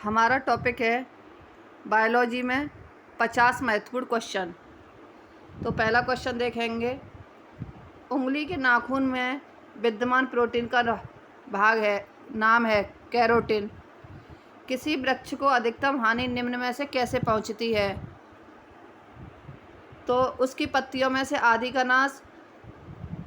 हमारा टॉपिक है बायोलॉजी में 50 महत्वपूर्ण क्वेश्चन। तो पहला क्वेश्चन देखेंगे। उंगली के नाखून में विद्यमान प्रोटीन का भाग है नाम है कैरोटीन। किसी वृक्ष को अधिकतम हानि निम्न में से कैसे पहुंचती है? तो उसकी पत्तियों में से आधी का नाश,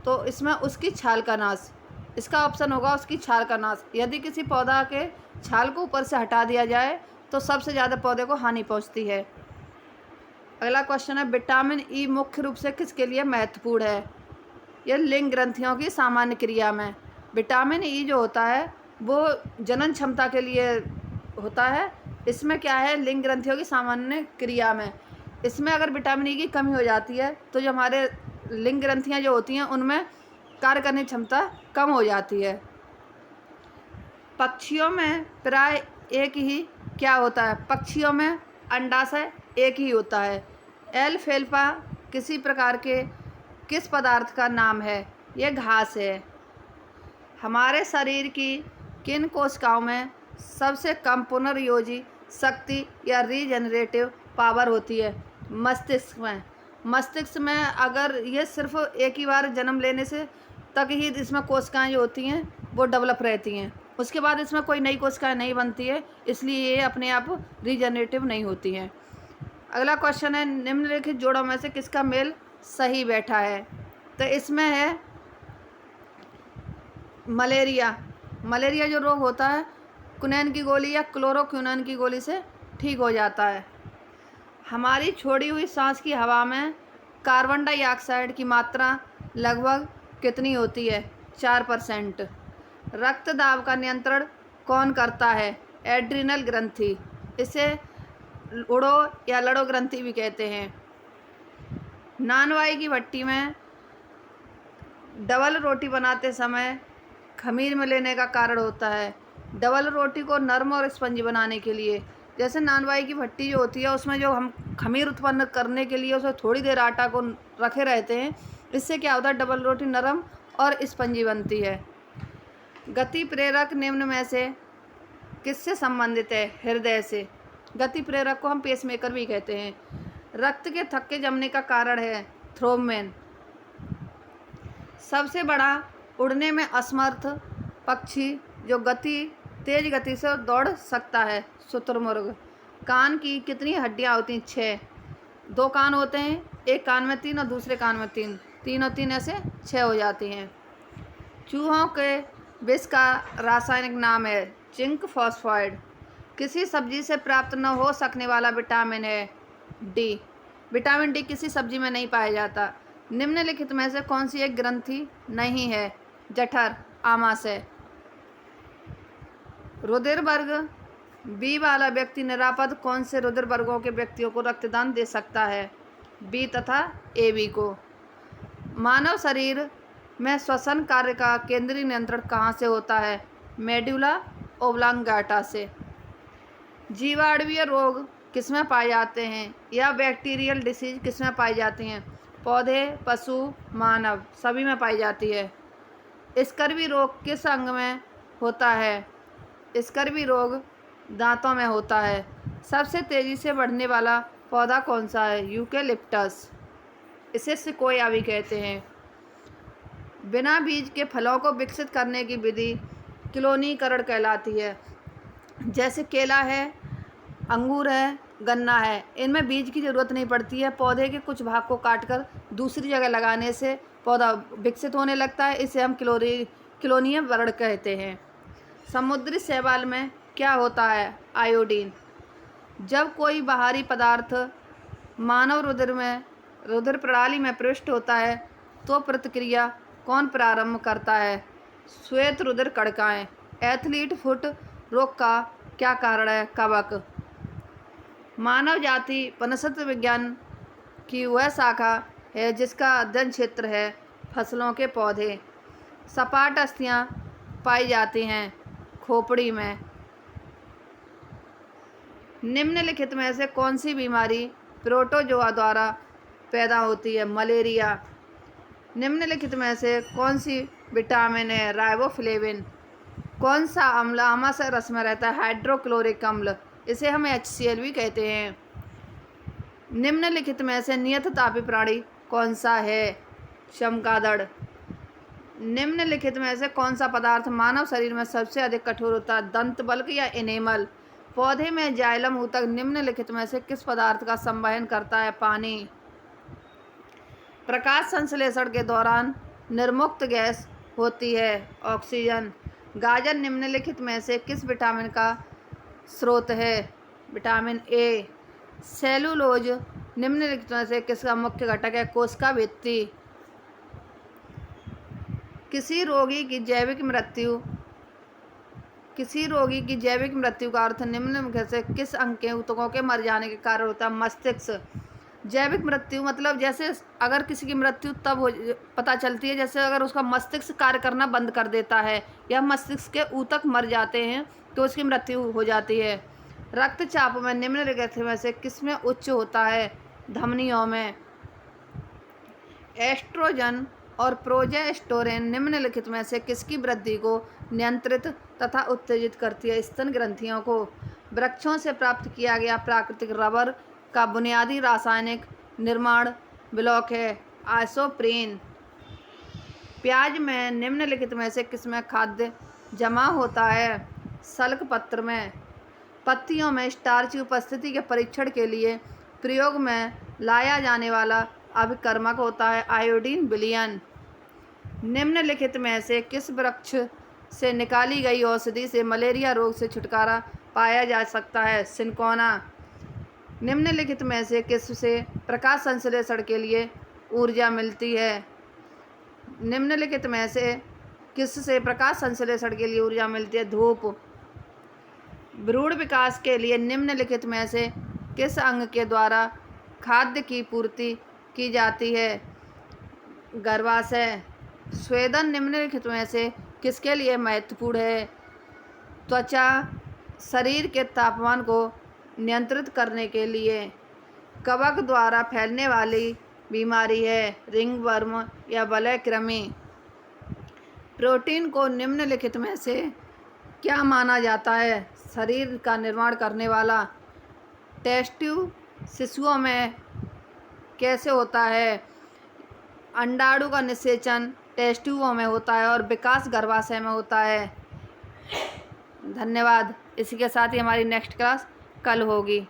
तो इसमें उसकी छाल का नाश। इसका ऑप्शन होगा उसकी छाल का नाश। यदि किसी पौधा के छाल को ऊपर से हटा दिया जाए तो सबसे ज़्यादा पौधे को हानि पहुंचती है। अगला क्वेश्चन है, विटामिन ई मुख्य रूप से किसके लिए महत्वपूर्ण है? यह लिंग ग्रंथियों की सामान्य क्रिया में। विटामिन ई जो होता है वो जनन क्षमता के लिए होता है। इसमें क्या है, लिंग ग्रंथियों की सामान्य क्रिया में इसमें अगर विटामिन ई की कमी हो जाती है तो जो हमारे लिंग ग्रंथियाँ जो होती हैं उनमें कार्य करने की क्षमता कम हो जाती है। पक्षियों में प्राय एक ही क्या होता है? पक्षियों में अंडाशय एक ही होता है। एल्फेल्फा किसी प्रकार के किस पदार्थ का नाम है? यह घास है। हमारे शरीर की किन कोशिकाओं में सबसे कम पुनर्योजी शक्ति या रीजनरेटिव पावर होती है? मस्तिष्क में। मस्तिष्क में अगर ये सिर्फ एक ही बार जन्म लेने से तक ही इसमें कोशिकाएं जो होती हैं वो डेवलप रहती हैं, उसके बाद इसमें कोई नई कोशिकाएं नहीं बनती है, इसलिए ये अपने आप रीजनरेटिव नहीं होती हैं। अगला क्वेश्चन है, निम्नलिखित जोड़ों में से किसका मेल सही बैठा है? तो इसमें है मलेरिया। मलेरिया जो रोग होता है क्विनैन की गोली या क्लोरोक्विनोन की गोली से ठीक हो जाता है। हमारी छोड़ी हुई सांस की हवा में कार्बन डाइऑक्साइड की मात्रा लगभग कितनी होती है? 4%। रक्त दाब का नियंत्रण कौन करता है? एड्रिनल ग्रंथि। इसे उड़ो या लड़ो ग्रंथि भी कहते हैं। नानवाई की भट्टी में डबल रोटी बनाते समय खमीर में लेने का कारण होता है। डबल रोटी को नरम और स्पंजी बनाने के लिए। जैसे नानवाई की भट्टी जो होती है उसमें जो हम खमीर उत्पन्न करने के लिए उसमें थोड़ी देर आटा को रखे रहते हैं, इससे क्या होता है, डबल रोटी नरम और स्पंजी बनती है। गति प्रेरक निम्न में से किससे संबंधित है? हृदय से। गति प्रेरक को हम पेसमेकर भी कहते हैं। रक्त के थक्के जमने का कारण है थ्रोम्बेन। सबसे बड़ा उड़ने में असमर्थ पक्षी जो तेज गति से दौड़ सकता है? शुतुरमुर्ग। कान की कितनी हड्डियां होती हैं? 6। 2 कान होते हैं, एक कान में 3 और दूसरे कान में 3, 3 और 3 ऐसे 6 हो जाती हैं। चूहों के विष का रासायनिक नाम है जिंक फॉस्फाइड। किसी सब्जी से प्राप्त न हो सकने वाला विटामिन है डी। विटामिन डी किसी सब्जी में नहीं पाया जाता। निम्नलिखित में से कौन सी एक ग्रंथि नहीं है? जठर, आमाशय। रुधिर वर्ग बी वाला व्यक्ति निरापद कौन से रुधिर वर्गों के व्यक्तियों को रक्तदान दे सकता है? बी तथा ए बी को। मानव शरीर में श्वसन कार्य का केंद्रीय नियंत्रण कहाँ से होता है? मेडुला ओब्लांगाटा से। जीवाणुवीय रोग किसमें पाए जाते हैं या बैक्टीरियल डिसीज किसमें पाई जाती हैं? पौधे, पशु, मानव, सभी में पाई जाती है। स्कर्वी रोग किस अंग में होता है? स्कर्वी रोग दांतों में होता है। सबसे तेजी से बढ़ने वाला पौधा कौन सा है? यूकेलिप्टस। इसे सिकोया भी कहते हैं। बिना बीज के फलों को विकसित करने की विधि क्लोनीकरण कहलाती है। जैसे केला है, अंगूर है, गन्ना है, इनमें बीज की ज़रूरत नहीं पड़ती है। पौधे के कुछ भाग को काटकर दूसरी जगह लगाने से पौधा विकसित होने लगता है। इसे हम क्लोनीकरण कहते हैं। समुद्री शैवाल में क्या होता है? आयोडीन। जब कोई बाहरी पदार्थ मानव रुधिर प्रणाली में प्रविष्ट होता है तो प्रतिक्रिया कौन प्रारंभ करता है? श्वेत रुधिर कणिकाएं। एथलीट फुट रोग का क्या कारण है? कवक। मानव जाति वनस्पति विज्ञान की वह शाखा है जिसका अध्ययन क्षेत्र है फसलों के पौधे। सपाट अस्थियां पाई जाती हैं खोपड़ी में। निम्नलिखित में से कौन सी बीमारी प्रोटोजोआ द्वारा पैदा होती है? मलेरिया। निम्नलिखित में से कौन सी विटामिन है? राइबोफ्लेविन। कौन सा अम्ल आमाशय रस में रहता है? हाइड्रोक्लोरिक अम्ल, इसे हम HCl भी कहते हैं। निम्नलिखित में से नियत तापी प्राणी कौन सा है? चमगादड़। निम्नलिखित में से कौन सा पदार्थ मानव शरीर में सबसे अधिक कठोर होता है? दंत बल्क या एनेमल? पौधे में जाइलम ऊतक निम्नलिखित में से किस पदार्थ का संवहन करता है? पानी। प्रकाश संश्लेषण के दौरान निर्मुक्त गैस होती है? ऑक्सीजन। गाजर निम्नलिखित में से किस विटामिन का स्रोत है? Vitamin A. सेलुलोज निम्नलिखित में से किसका मुख्य घटक है? कोशिका भित्ति। किसी रोगी की जैविक मृत्यु का अर्थ निम्नलिखित से किस अंग के ऊतकों के मर जाने के कारण होता है? मस्तिष्क। जैविक मृत्यु मतलब जैसे अगर किसी की मृत्यु तब पता चलती है जैसे अगर उसका मस्तिष्क कार्य करना बंद कर देता है या मस्तिष्क के ऊतक मर जाते हैं तो उसकी मृत्यु हो जाती है। रक्तचाप में निम्नलिखित में से किसमें उच्च होता है? धमनियों में। एस्ट्रोजन और प्रोजेस्टेरोन निम्नलिखित में से किसकी वृद्धि को नियंत्रित तथा उत्तेजित करती है? स्तन ग्रंथियों को। वृक्षों से प्राप्त किया गया प्राकृतिक रबर का बुनियादी रासायनिक निर्माण ब्लॉक है? आइसोप्रीन। प्याज में निम्नलिखित में से किसमें खाद्य जमा होता है? सल्क पत्र में। पत्तियों में स्टार्च की उपस्थिति के परीक्षण के लिए प्रयोग में लाया जाने वाला अभिकर्मक होता है? आयोडीन विलयन। निम्नलिखित में से किस वृक्ष से निकाली गई औषधि से मलेरिया रोग से छुटकारा पाया जा सकता है? सिनकोना। निम्नलिखित में से किससे प्रकाश संश्लेषण के लिए ऊर्जा मिलती है? निम्नलिखित में से किससे प्रकाश संश्लेषण के लिए ऊर्जा मिलती है? धूप। भ्रूण विकास के लिए निम्नलिखित में से किस अंग के द्वारा खाद्य की पूर्ति की जाती है? गर्भाशय। स्वेदन निम्नलिखित में से किसके लिए महत्वपूर्ण है? त्वचा शरीर के तापमान को नियंत्रित करने के लिए। कवक द्वारा फैलने वाली बीमारी है? रिंगवर्म या वलय कृमि। प्रोटीन को निम्नलिखित में से क्या माना जाता है शरीर का निर्माण करने वाला? टेस्ट्यू शिशुओं में कैसे होता है? अंडाणु का निषेचन टेस्ट्यूओं में होता है और विकास गर्भाशय में होता है। धन्यवाद। इसी के साथ ही हमारी नेक्स्ट क्लास कल होगी।